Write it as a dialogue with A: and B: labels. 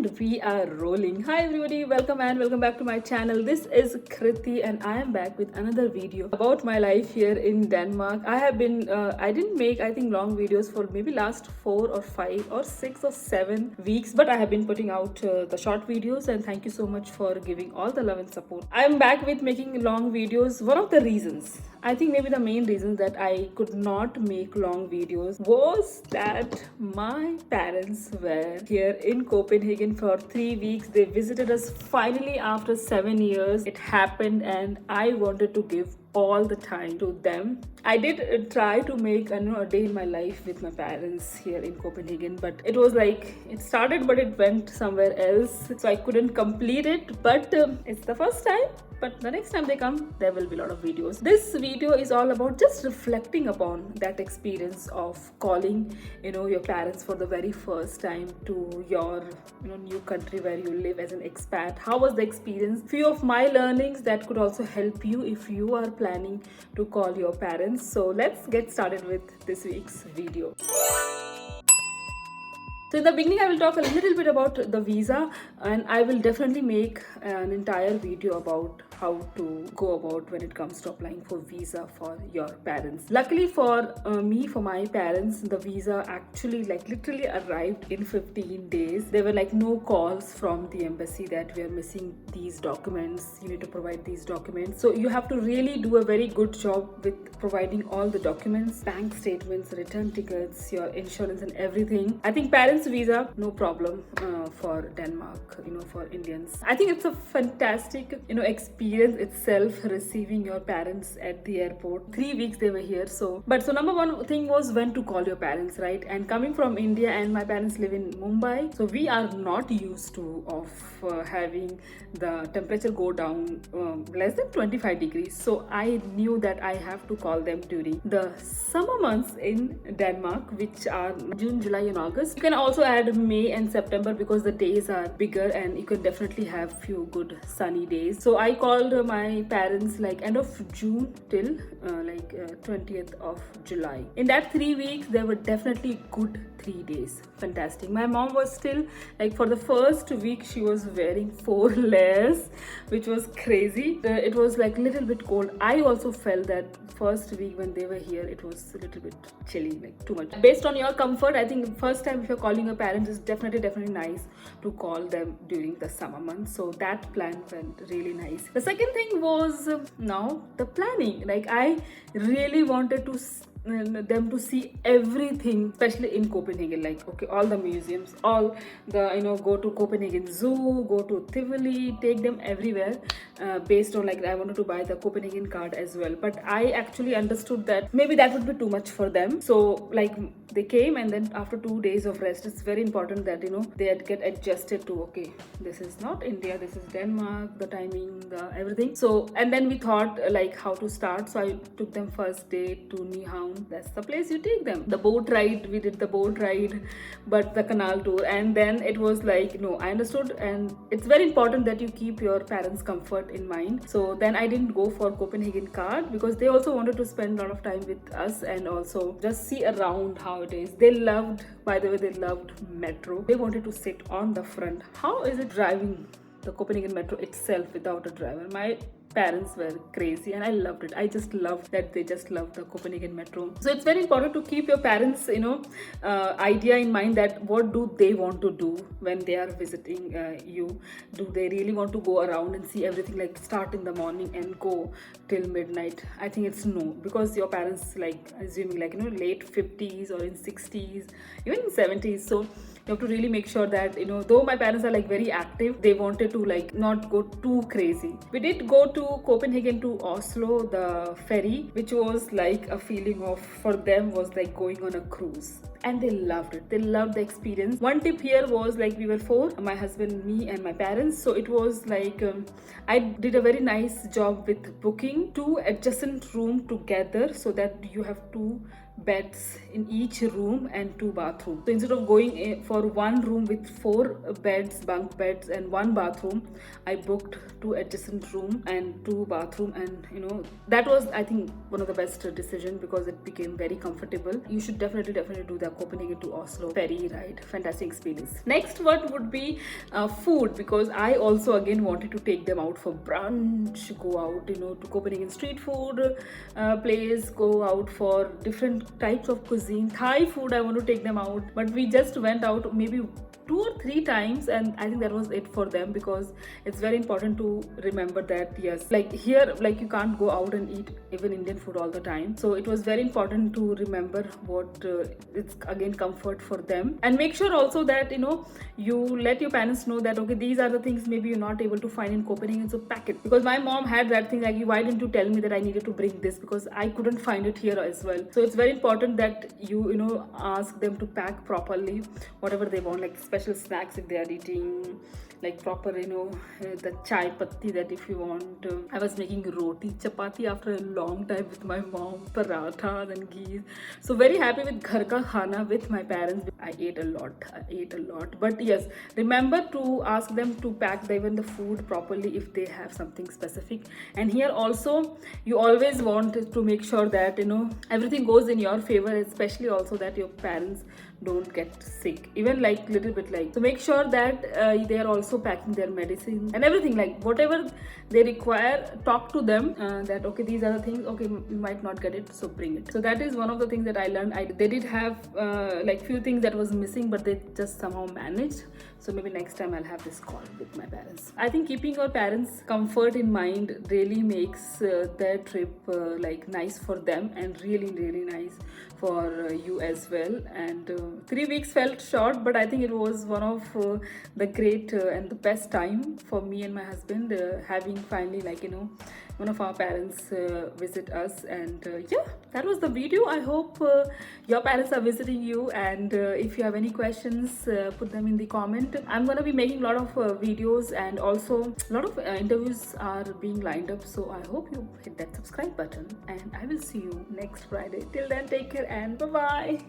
A: And we are rolling. Hi everybody, welcome and welcome back to my channel. This is Kriti and I am back with another video about my life here in Denmark. I have been I didn't make I think long videos for maybe last 4 or 5 or 6 or 7 weeks, but I have been putting out the short videos, and thank you so much for giving all the love and support. I am back with making long videos. One of the reasons, I think maybe the main reason that I could not make long videos was that my parents were here in Copenhagen for 3 weeks. They visited us finally after 7 years. It happened and I wanted to give all the time to them. I did try to make a day in my life with my parents here in Copenhagen, but it was like it started but it went somewhere else, so I couldn't complete it. But it's the first time, but the next time they come there will be a lot of videos. This video is all about just reflecting upon that experience of calling your parents for the very first time to your new country where you live as an expat. How was the experience? Few of my learnings that could also help you if you are planning to call your parents. So let's get started with this week's video. So in the beginning, I will talk a little bit about the visa, and I will definitely make an entire video about how to go about when it comes to applying for visa for your parents. Luckily for me, for my parents, the visa actually literally arrived in 15 days. There were no calls from the embassy that we are missing these documents, you need to provide these documents. So you have to really do a very good job with providing all the documents, bank statements, return tickets, your insurance and everything. I think parents visa, no problem for Denmark, for Indians. I think it's a fantastic, experience itself receiving your parents at the airport. 3 weeks they were here. So number one thing was when to call your parents, right? And coming from India, and my parents live in Mumbai, so we are not used to having the temperature go down less than 25 degrees. So I knew that I have to call them during the summer months in Denmark, which are June, July and August. You can also add May and September because the days are bigger and you can definitely have few good sunny days. So I called my parents end of June till 20th of July. In that 3 weeks, there were definitely good 3 days. Fantastic. My mom was still for the first week she was wearing 4 layers, which was crazy. It was little bit cold. I also felt that first week when they were here it was a little bit chilly, too much. Based on your comfort, I think first time if you're calling your parents, it's definitely nice to call them during the summer months. So that plan went really nice. The second thing was now the planning. I really wanted to them to see everything, especially in Copenhagen. All the museums, all the go to Copenhagen Zoo, go to Tivoli, take them everywhere. Based on I wanted to buy the Copenhagen card as well, but I actually understood that maybe that would be too much for them. So they came, and then after 2 days of rest, it's very important that they get adjusted to, okay, this is not India, this is Denmark, the timing, the everything. So and then we thought how to start. So I took them first day to Nyhavn. That's the place you take them. The boat ride, we did the boat ride, but the canal tour, and then it was no, I understood, and it's very important that you keep your parents' comfort in mind. So then I didn't go for Copenhagen card because they also wanted to spend a lot of time with us and also just see around how it is. They loved, by the way, they loved metro. They wanted to sit on the front. How is it driving the Copenhagen metro itself without a driver? My parents were crazy and I loved it. I just loved that they just loved the Copenhagen metro. So it's very important to keep your parents idea in mind, that what do they want to do when they are visiting you. Do they really want to go around and see everything, start in the morning and go till midnight? I think it's no, because your parents assuming late 50s or in 60s, even in 70s. So you have to really make sure that though my parents are very active, they wanted to not go too crazy. We did go to Copenhagen to Oslo, the ferry, which was a feeling of, for them, was going on a cruise, and they loved it. They loved the experience. One tip here was we were 4, my husband, me and my parents. So it was I did a very nice job with booking 2 adjacent rooms together, so that you have 2 beds in each room and 2 bathrooms. So instead of going for one room with 4 beds, bunk beds and 1 bathroom, I booked 2 adjacent room and 2 bathroom, and that was, I think, one of the best decision because it became very comfortable. You should definitely do the Copenhagen to Oslo ferry ride. Fantastic experience. Next, what would be food, because I also again wanted to take them out for brunch, go out, to Copenhagen street food place, go out for different types of cuisine. Thai food, I want to take them out, but we just went out maybe 2 or 3 times, and I think that was it for them, because it's very important to remember that yes, like here, like you can't go out and eat even Indian food all the time. So it was very important to remember what it's again comfort for them, and make sure also that you let your parents know that okay, these are the things maybe you're not able to find in Copenhagen, so pack it. Because my mom had that thing like, why didn't you tell me that I needed to bring this, because I couldn't find it here as well. So it's very important that you ask them to pack properly whatever they want, like special snacks if they are eating, like proper the chai patti, that if you want. I was making roti chapati after a long time with my mom, parathas and ghee. So very happy with ghar ka khana with my parents. I ate a lot. But yes, remember to ask them to pack even the food properly if they have something specific. And here also, you always want to make sure that everything goes in your favor, especially also that your parents don't get sick, even like little bit, like, so make sure that they are also packing their medicine and everything, like whatever they require. Talk to them that okay, these are the things, okay, you might not get it, so bring it. So that is one of the things that I learned. They did have like few things that was missing, but they just somehow managed. So maybe next time I'll have this call with my parents. I think keeping your parents' comfort in mind really makes their trip like nice for them, and really nice for you as well. And 3 weeks felt short, but I think it was one of the great and the best time for me and my husband, having finally one of our parents visit us. And yeah, that was the video. I hope your parents are visiting you, and if you have any questions, put them in the comment. I'm gonna be making a lot of videos, and also a lot of interviews are being lined up, so I hope you hit that subscribe button, and I will see you next Friday. Till then, take care and bye bye.